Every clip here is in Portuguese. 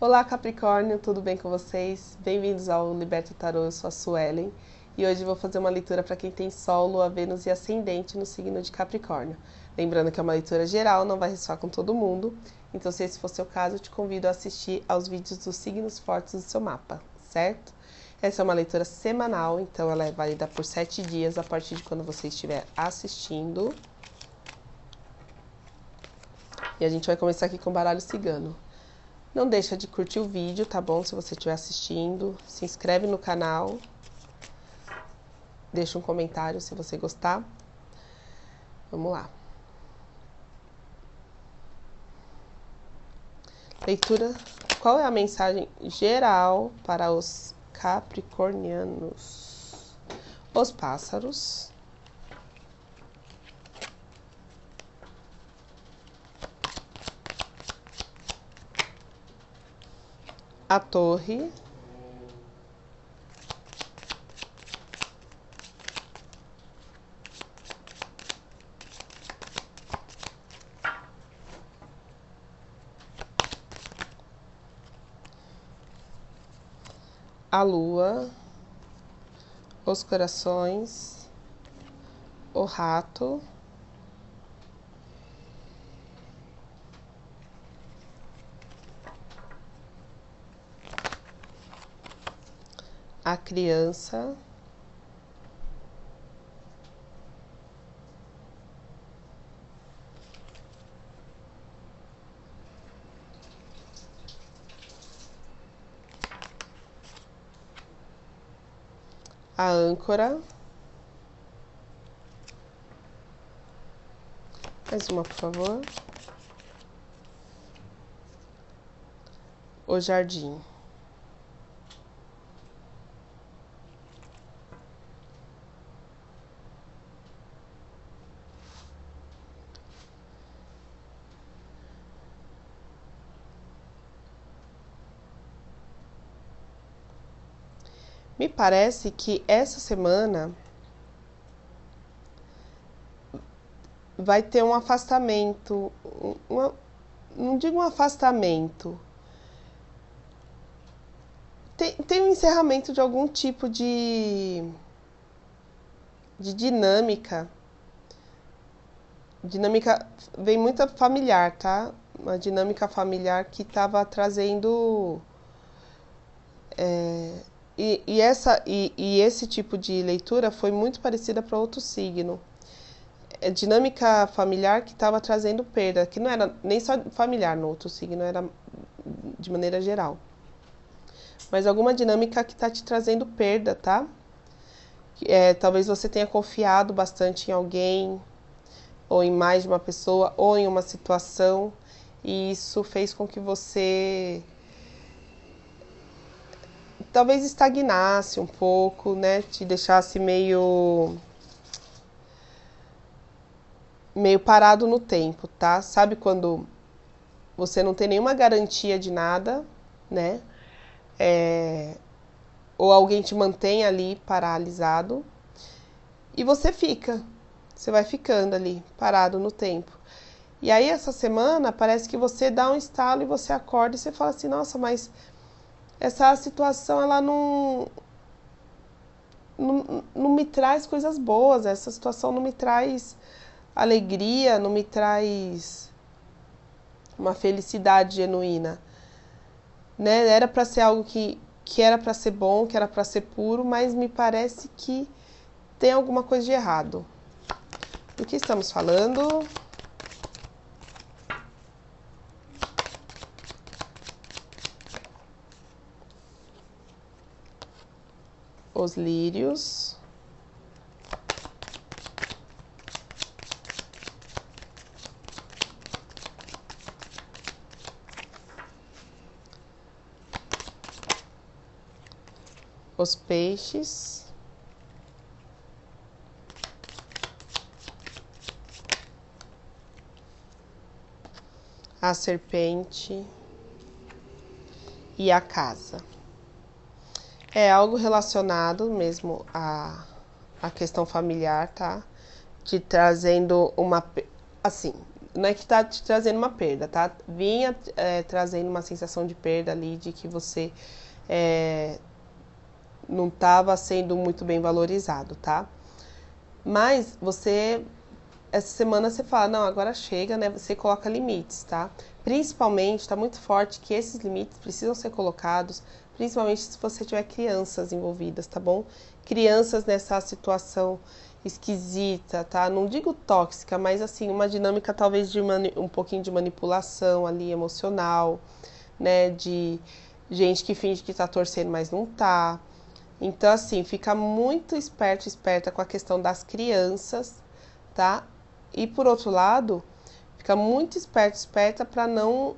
Olá Capricórnio, tudo bem com vocês? Bem-vindos ao Liberta Tarô, eu sou a Suelen e hoje vou fazer uma leitura para quem tem Sol, Lua, Vênus e Ascendente no signo de Capricórnio. Lembrando que é uma leitura geral, não vai ressoar com todo mundo, então se esse for seu caso, eu te convido a assistir aos vídeos dos signos fortes do seu mapa, certo? Essa é uma leitura semanal, então ela é válida por 7 dias a partir de quando você estiver assistindo. E a gente vai começar aqui com o baralho cigano. Não deixa de curtir o vídeo, tá bom? Se você estiver assistindo, se inscreve no canal, deixa um comentário se você gostar. Vamos lá. Leitura. Qual é a mensagem geral para os capricornianos? Os pássaros. A torre. A lua. Os corações. O rato. A criança. A âncora. Mais uma, por favor. O jardim. Me parece que essa semana vai ter um afastamento, não digo um afastamento, tem um encerramento de algum tipo de dinâmica. Dinâmica vem muito familiar, tá? Uma dinâmica familiar que estava trazendo. E esse tipo de leitura foi muito parecida para outro signo. É dinâmica familiar que estava trazendo perda, que não era nem só familiar no outro signo, era de maneira geral. Mas alguma dinâmica que está te trazendo perda, tá? Talvez você tenha confiado bastante em alguém, ou em mais de uma pessoa, ou em uma situação, e isso fez com que você talvez estagnasse um pouco, né? Te deixasse meio parado no tempo, tá? Sabe quando você não tem nenhuma garantia de nada, né? Ou alguém te mantém ali paralisado e você vai ficando ali parado no tempo. E aí essa semana parece que você dá um estalo e você acorda e você fala assim, nossa, mas essa situação ela não me traz coisas boas, essa situação não me traz alegria, não me traz uma felicidade genuína, né? Era para ser algo que era para ser bom, que era para ser puro, mas me parece que tem alguma coisa de errado. Do que estamos falando? Os lírios. Os peixes. A serpente e a casa. É algo relacionado mesmo à questão familiar, tá? Te trazendo assim, não é que tá te trazendo uma perda, tá? Vinha trazendo uma sensação de perda ali, de que você não estava sendo muito bem valorizado, tá? Mas essa semana você fala, não, agora chega, né? Você coloca limites, tá? Principalmente, tá muito forte que esses limites precisam ser colocados, principalmente se você tiver crianças envolvidas, tá bom? Crianças nessa situação esquisita, tá? Não digo tóxica, mas assim, uma dinâmica talvez de um pouquinho de manipulação ali emocional, né? De gente que finge que tá torcendo, mas não tá. Então, assim, fica muito esperto, esperta com a questão das crianças, tá? E por outro lado, fica muito esperto, esperta para não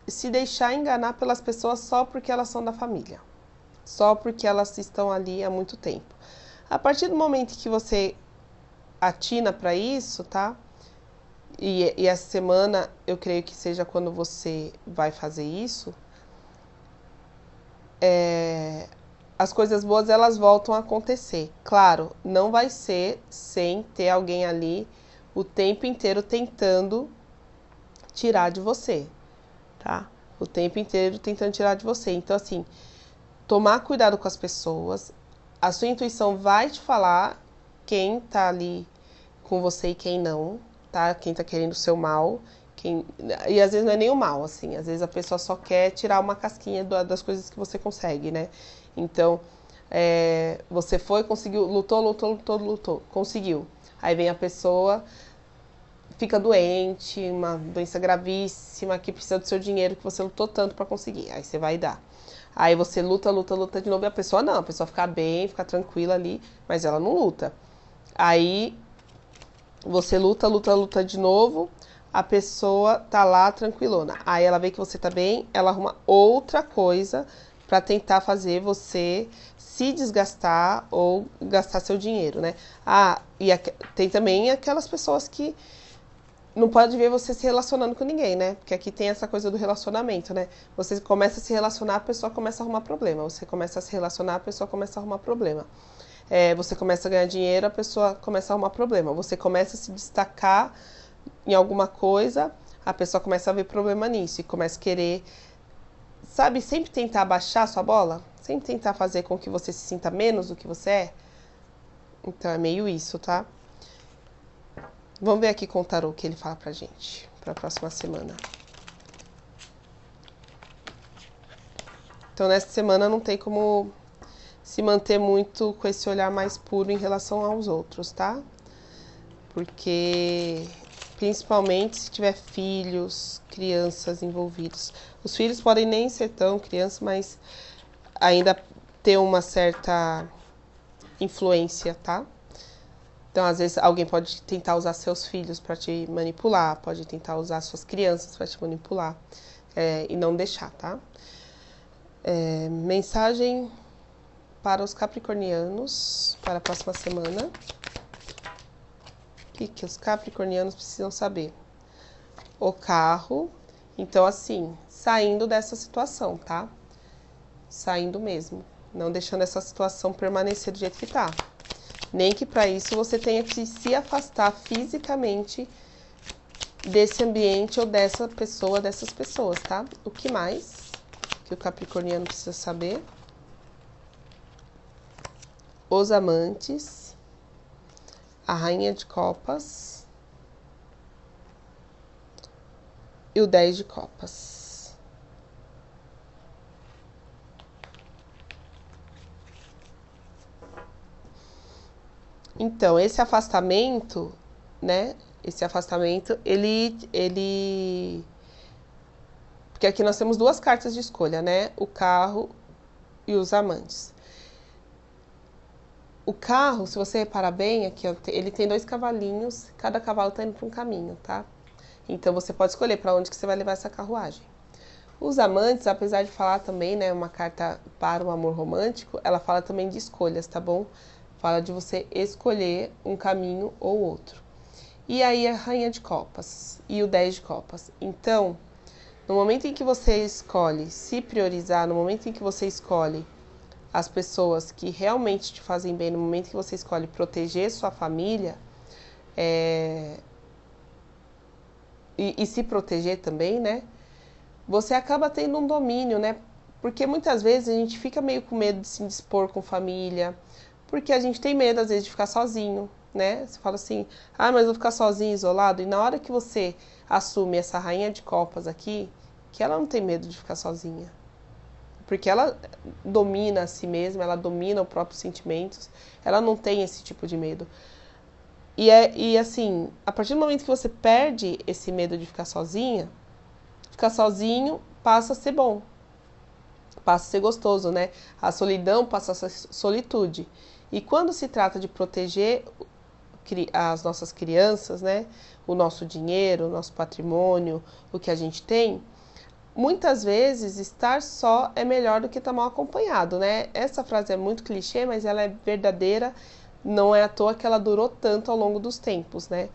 se deixar enganar pelas pessoas só porque elas são da família, só porque elas estão ali há muito tempo. A partir do momento que você atina para isso, tá? E essa semana eu creio que seja quando você vai fazer isso, as coisas boas elas voltam a acontecer. Claro, não vai ser sem ter alguém ali o tempo inteiro tentando tirar de você, tá? O tempo inteiro tentando tirar de você. Então, assim, tomar cuidado com as pessoas. A sua intuição vai te falar quem tá ali com você e quem não, tá? Quem tá querendo o seu mal. E às vezes não é nem o mal, assim. Às vezes a pessoa só quer tirar uma casquinha das coisas que você consegue, né? Então, você foi, conseguiu, lutou, conseguiu. Aí vem a pessoa, fica doente, uma doença gravíssima, que precisa do seu dinheiro que você lutou tanto para conseguir. Aí você vai dar. Aí você luta de novo e a pessoa não. A pessoa fica bem, fica tranquila ali, mas ela não luta. Aí você luta de novo, a pessoa tá lá tranquilona. Aí ela vê que você tá bem, ela arruma outra coisa para tentar fazer você se desgastar ou gastar seu dinheiro, né? Tem também aquelas pessoas que não pode ver você se relacionando com ninguém, né? Porque aqui tem essa coisa do relacionamento, né? Você começa a se relacionar, a pessoa começa a arrumar problema. Você começa a se relacionar, a pessoa começa a arrumar problema. Você começa a ganhar dinheiro, a pessoa começa a arrumar problema. Você começa a se destacar em alguma coisa, a pessoa começa a ver problema nisso e começa a querer, sabe, sempre tentar abaixar a sua bola, sempre tentar fazer com que você se sinta menos do que você é. Então é meio isso, tá? Vamos ver aqui com o tarô o que ele fala pra gente, pra próxima semana. Então nessa semana não tem como se manter muito com esse olhar mais puro em relação aos outros, tá? Porque principalmente se tiver filhos, crianças envolvidos. Os filhos podem nem ser tão crianças, mas ainda ter uma certa influência, tá? Então, às vezes, alguém pode tentar usar seus filhos para te manipular, pode tentar usar suas crianças para te manipular e não deixar, tá? Mensagem para os capricornianos para a próxima semana. O que os capricornianos precisam saber? O carro. Então, assim, saindo dessa situação, tá? Saindo mesmo. Não deixando essa situação permanecer do jeito que tá. Nem que para isso você tenha que se afastar fisicamente desse ambiente ou dessa pessoa, dessas pessoas, tá? O que mais que o capricorniano precisa saber? Os amantes, a rainha de copas e o 10 de copas. Então, esse afastamento, né? Esse afastamento, ele... Porque aqui nós temos duas cartas de escolha, né? O carro e os amantes. O carro, se você reparar bem, aqui, ó, ele tem 2 cavalinhos, cada cavalo tá indo para um caminho, tá? Então, você pode escolher para onde que você vai levar essa carruagem. Os amantes, apesar de falar também, né, uma carta para o amor romântico, ela fala também de escolhas, tá bom? Fala de você escolher um caminho ou outro. E aí a rainha de copas e o 10 de copas. Então, no momento em que você escolhe se priorizar, no momento em que você escolhe as pessoas que realmente te fazem bem, no momento que você escolhe proteger sua família, e se proteger também, né? Você acaba tendo um domínio, né? Porque muitas vezes a gente fica meio com medo de se indispor com família, porque a gente tem medo, às vezes, de ficar sozinho, né? Você fala assim, ah, mas eu vou ficar sozinho, isolado. E na hora que você assume essa rainha de copas aqui, que ela não tem medo de ficar sozinha. Porque ela domina a si mesma, ela domina os próprios sentimentos, ela não tem esse tipo de medo. E assim, a partir do momento que você perde esse medo de ficar sozinha, ficar sozinho passa a ser bom, passa a ser gostoso, né? A solidão passa a ser solitude. E quando se trata de proteger as nossas crianças, né? O nosso dinheiro, o nosso patrimônio, o que a gente tem, muitas vezes estar só é melhor do que estar mal acompanhado, né? Essa frase é muito clichê, mas ela é verdadeira. Não é à toa que ela durou tanto ao longo dos tempos, né?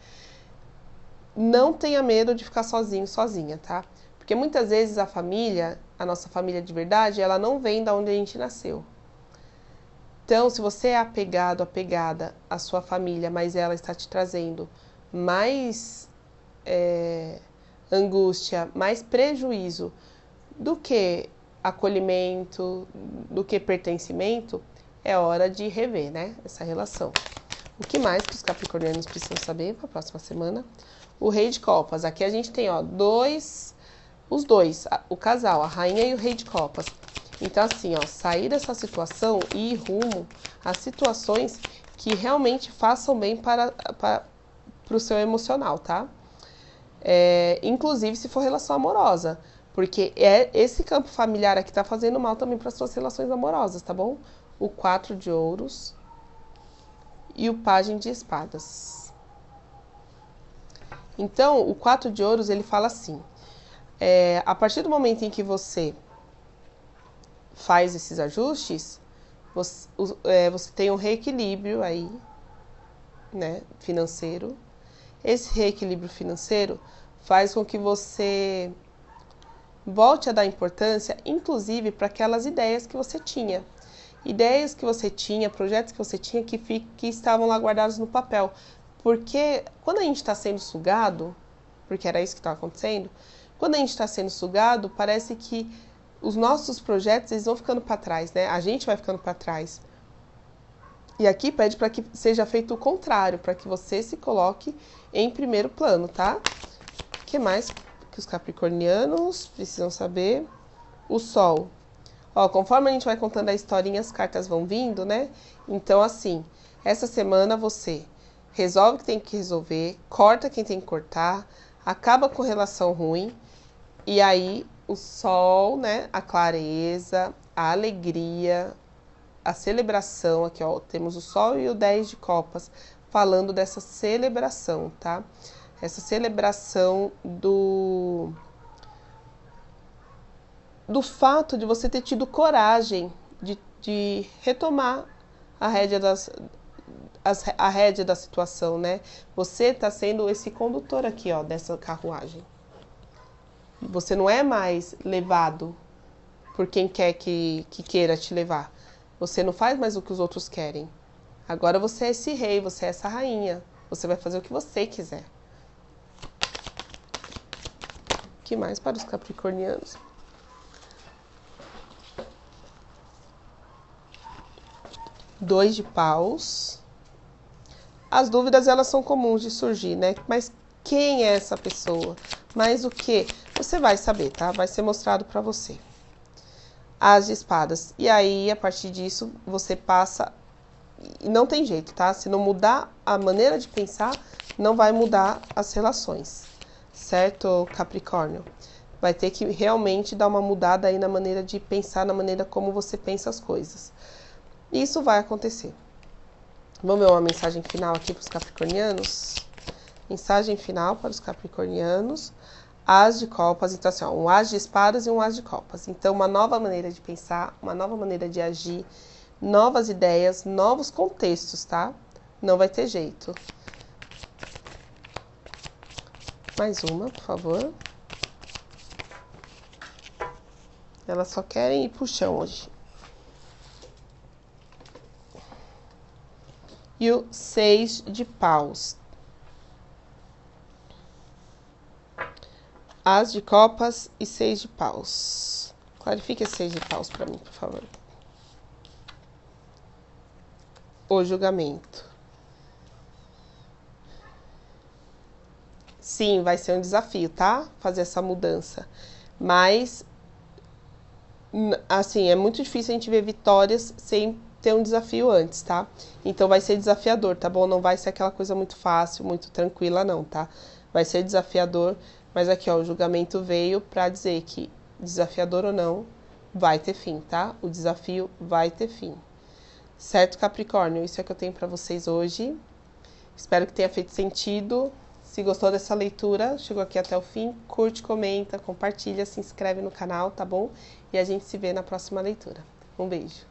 Não tenha medo de ficar sozinho, sozinha, tá? Porque muitas vezes a família, a nossa família de verdade, ela não vem da onde a gente nasceu. Então, se você é apegado, apegada à sua família, mas ela está te trazendo mais angústia, mais prejuízo do que acolhimento, do que pertencimento, é hora de rever, né, essa relação. O que mais que os capricornianos precisam saber para a próxima semana? O rei de copas. Aqui a gente tem, ó, os dois, o casal, a rainha e o rei de copas. Então, assim, ó, sair dessa situação e ir rumo a situações que realmente façam bem para o seu emocional, tá? Inclusive se for relação amorosa, porque esse campo familiar aqui tá fazendo mal também para suas relações amorosas, tá bom? O 4 de ouros e o pajem de espadas. Então, o 4 de ouros, ele fala assim, a partir do momento em que você faz esses ajustes, você tem um reequilíbrio aí, né, financeiro. Esse reequilíbrio financeiro faz com que você volte a dar importância, inclusive, para aquelas ideias que você tinha. Ideias que você tinha, projetos que você tinha que estavam lá guardados no papel. Porque quando a gente está sendo sugado, porque era isso que estava acontecendo, quando a gente está sendo sugado, parece que os nossos projetos eles vão ficando para trás, né? A gente vai ficando para trás. E aqui pede para que seja feito o contrário, para que você se coloque em primeiro plano, tá? O que mais que os capricornianos precisam saber? O sol. Ó, conforme a gente vai contando a historinha, as cartas vão vindo, né? Então, assim, essa semana você resolve o que tem que resolver, corta quem tem que cortar, acaba com relação ruim, e aí o sol, né? A clareza, a alegria, a celebração, aqui ó, temos o sol e o 10 de copas, falando dessa celebração, tá? Essa celebração do fato de você ter tido coragem de retomar a rédea a rédea da situação, né? Você está sendo esse condutor aqui, ó, dessa carruagem. Você não é mais levado por quem quer que queira te levar. Você não faz mais o que os outros querem. Agora você é esse rei, você é essa rainha. Você vai fazer o que você quiser. O que mais para os capricornianos? Dois de paus. As dúvidas, elas são comuns de surgir, né? Mas quem é essa pessoa? Mas o que? Você vai saber, tá? Vai ser mostrado para você. As de espadas. E aí, a partir disso, você passa... E não tem jeito, tá? Se não mudar a maneira de pensar, não vai mudar as relações. Certo, Capricórnio? Vai ter que realmente dar uma mudada aí na maneira de pensar, na maneira como você pensa as coisas. Isso vai acontecer. Vamos ver uma mensagem final aqui para os capricornianos? Mensagem final para os capricornianos. As de copas, então assim, ó, um as de espadas e um as de copas. Então, uma nova maneira de pensar, uma nova maneira de agir, novas ideias, novos contextos, tá? Não vai ter jeito. Mais uma, por favor. Elas só querem ir pro chão hoje. E o 6 de paus. As de copas e 6 de paus. Clarifique esse 6 de paus pra mim, por favor. O julgamento. Sim, vai ser um desafio, tá? Fazer essa mudança. Mas, assim, é muito difícil a gente ver vitórias sem ter um desafio antes, tá? Então vai ser desafiador, tá bom? Não vai ser aquela coisa muito fácil, muito tranquila, não, tá? Vai ser desafiador, mas aqui, ó, o julgamento veio pra dizer que, desafiador ou não, vai ter fim, tá? O desafio vai ter fim. Certo, Capricórnio? Isso é que eu tenho pra vocês hoje. Espero que tenha feito sentido. Se gostou dessa leitura, chegou aqui até o fim, curte, comenta, compartilha, se inscreve no canal, tá bom? E a gente se vê na próxima leitura. Um beijo!